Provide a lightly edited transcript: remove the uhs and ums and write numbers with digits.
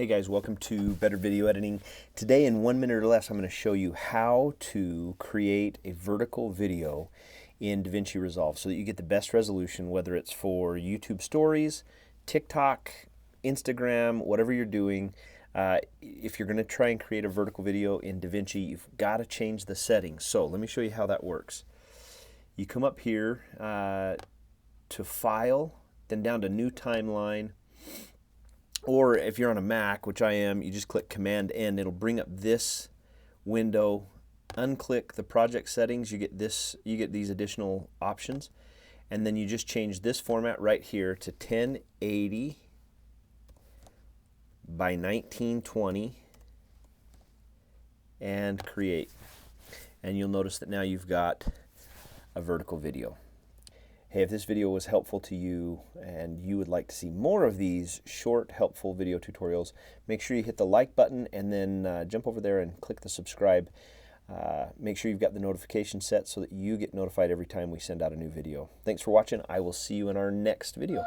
Hey guys, welcome to Better Video Editing. Today in 1 minute or less I'm going to show you how to create a vertical video in DaVinci Resolve so that you get the best resolution, whether it's for YouTube stories, TikTok, Instagram, whatever you're doing. If you're going to try and create a vertical video in DaVinci, you've got to change the settings. So let me show you how that works. You come up here to File, then down to New Timeline. Or if you're on a Mac, which I am, you just click Command N. It'll bring up this window. Unclick the project settings. You get these additional options, and then you just change this format right here to 1080 by 1920 and create. And you'll notice that now you've got a vertical video. Hey, if this video was helpful to you and you would like to see more of these short, helpful video tutorials, make sure you hit the like button and then jump over there and click the subscribe. Make sure you've got the notification set so that you get notified every time we send out a new video. Thanks for watching. I will see you in our next video.